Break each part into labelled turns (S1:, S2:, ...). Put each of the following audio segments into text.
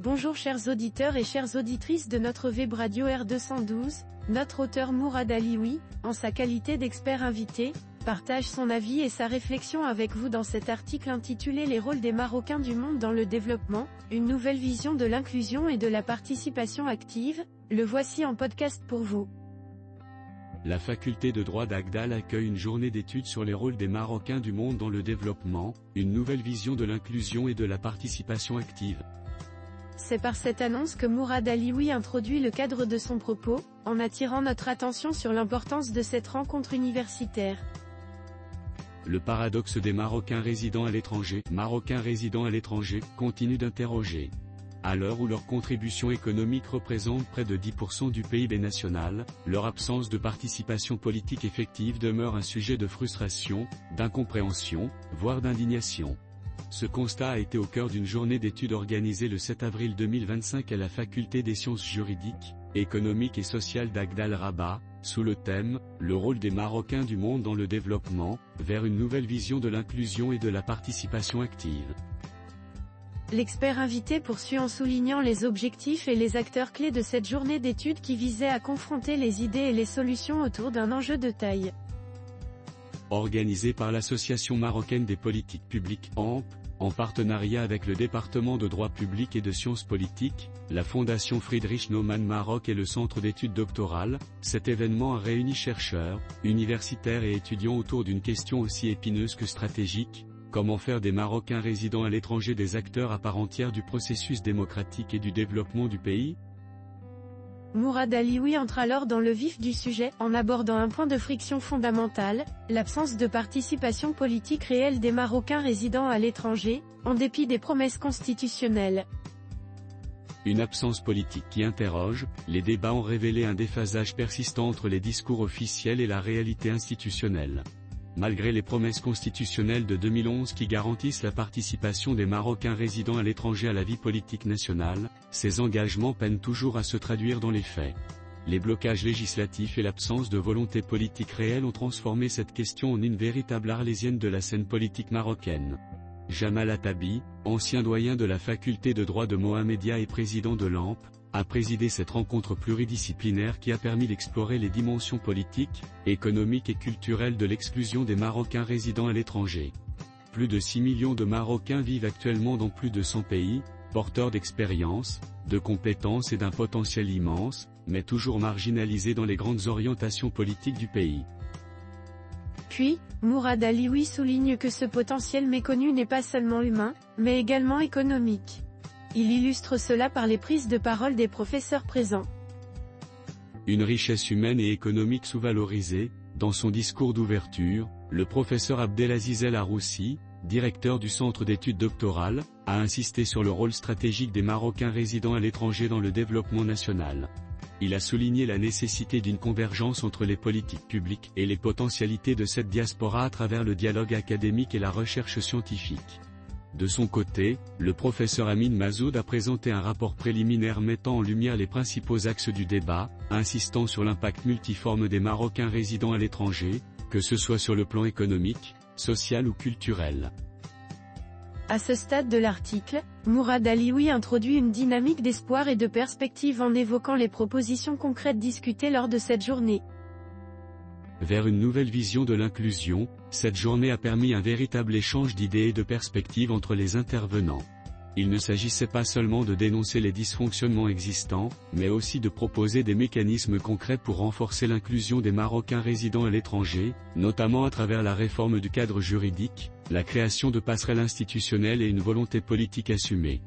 S1: Bonjour chers auditeurs et chères auditrices de notre web radio R212, notre auteur Mourad Alioui, en sa qualité d'expert invité, partage son avis et sa réflexion avec vous dans cet article intitulé Les rôles des Marocains du monde dans le développement, une nouvelle vision de l'inclusion et de la participation active. Le voici en podcast pour vous.
S2: La faculté de droit d'Agdal accueille une journée d'études sur les rôles des Marocains du monde dans le développement, une nouvelle vision de l'inclusion et de la participation active.
S1: C'est par cette annonce que Mourad Alioui introduit le cadre de son propos, en attirant notre attention sur l'importance de cette rencontre universitaire.
S2: Le paradoxe des Marocains résidant à l'étranger, continue d'interroger. À l'heure où leur contribution économique représente près de 10% du PIB national, leur absence de participation politique effective demeure un sujet de frustration, d'incompréhension, voire d'indignation. Ce constat a été au cœur d'une journée d'études organisée le 7 avril 2025 à la Faculté des sciences juridiques, économiques et sociales d'Agdal Rabat, sous le thème « Le rôle des Marocains du monde dans le développement, vers une nouvelle vision de l'inclusion et de la participation active ».
S1: L'expert invité poursuit en soulignant les objectifs et les acteurs clés de cette journée d'études qui visait à confronter les idées et les solutions autour d'un enjeu de taille.
S2: Organisé par l'Association marocaine des politiques publiques AMP, en partenariat avec le département de droit public et de sciences politiques, la Fondation Friedrich Naumann Maroc et le Centre d'études doctorales, cet événement a réuni chercheurs, universitaires et étudiants autour d'une question aussi épineuse que stratégique: comment faire des Marocains résidant à l'étranger des acteurs à part entière du processus démocratique et du développement du pays?
S1: Mourad Alioui entre alors dans le vif du sujet, en abordant un point de friction fondamental, l'absence de participation politique réelle des Marocains résidant à l'étranger, en dépit des promesses constitutionnelles.
S2: Une absence politique qui interroge. Les débats ont révélé un déphasage persistant entre les discours officiels et la réalité institutionnelle. Malgré les promesses constitutionnelles de 2011 qui garantissent la participation des Marocains résidant à l'étranger à la vie politique nationale, ces engagements peinent toujours à se traduire dans les faits. Les blocages législatifs et l'absence de volonté politique réelle ont transformé cette question en une véritable arlésienne de la scène politique marocaine. Jamal Attabi, ancien doyen de la faculté de droit de Mohamedia et président de l'AMP, a présidé cette rencontre pluridisciplinaire qui a permis d'explorer les dimensions politiques, économiques et culturelles de l'exclusion des Marocains résidant à l'étranger. Plus de 6 millions de Marocains vivent actuellement dans plus de 100 pays, porteurs d'expérience, de compétences et d'un potentiel immense, mais toujours marginalisés dans les grandes orientations politiques du pays.
S1: Puis, Mourad Alioui souligne que ce potentiel méconnu n'est pas seulement humain, mais également économique. Il illustre cela par les prises de parole des professeurs présents.
S2: Une richesse humaine et économique sous-valorisée. Dans son discours d'ouverture, le professeur Abdelaziz El Aroussi, directeur du Centre d'études doctorales, a insisté sur le rôle stratégique des Marocains résidant à l'étranger dans le développement national. Il a souligné la nécessité d'une convergence entre les politiques publiques et les potentialités de cette diaspora à travers le dialogue académique et la recherche scientifique. De son côté, le professeur Amin Mazoud a présenté un rapport préliminaire mettant en lumière les principaux axes du débat, insistant sur l'impact multiforme des Marocains résidant à l'étranger, que ce soit sur le plan économique, social ou culturel.
S1: À ce stade de l'article, Mourad Alioui introduit une dynamique d'espoir et de perspective en évoquant les propositions concrètes discutées lors de cette journée.
S2: Vers une nouvelle vision de l'inclusion, cette journée a permis un véritable échange d'idées et de perspectives entre les intervenants. Il ne s'agissait pas seulement de dénoncer les dysfonctionnements existants, mais aussi de proposer des mécanismes concrets pour renforcer l'inclusion des Marocains résidant à l'étranger, notamment à travers la réforme du cadre juridique, la création de passerelles institutionnelles et une volonté politique assumée.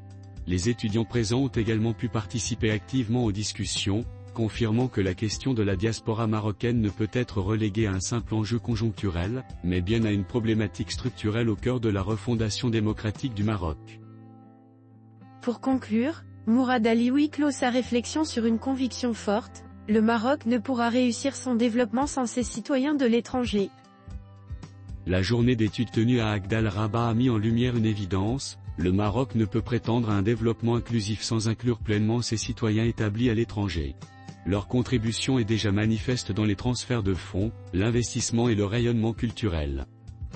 S2: Les étudiants présents ont également pu participer activement aux discussions, confirmant que la question de la diaspora marocaine ne peut être reléguée à un simple enjeu conjoncturel, mais bien à une problématique structurelle au cœur de la refondation démocratique du Maroc.
S1: Pour conclure, Mourad Alioui clôt sa réflexion sur une conviction forte: le Maroc ne pourra réussir son développement sans ses citoyens de l'étranger.
S2: La journée d'études tenue à Agdal Rabat a mis en lumière une évidence: le Maroc ne peut prétendre à un développement inclusif sans inclure pleinement ses citoyens établis à l'étranger. Leur contribution est déjà manifeste dans les transferts de fonds, l'investissement et le rayonnement culturel.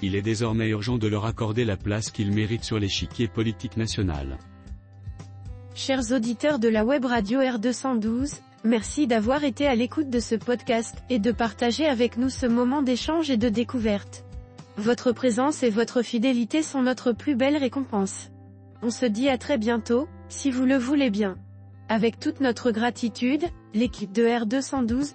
S2: Il est désormais urgent de leur accorder la place qu'ils méritent sur l'échiquier politique national.
S1: Chers auditeurs de la web radio R212, merci d'avoir été à l'écoute de ce podcast, et de partager avec nous ce moment d'échange et de découverte. Votre présence et votre fidélité sont notre plus belle récompense. On se dit à très bientôt, si vous le voulez bien. Avec toute notre gratitude, l'équipe de R212,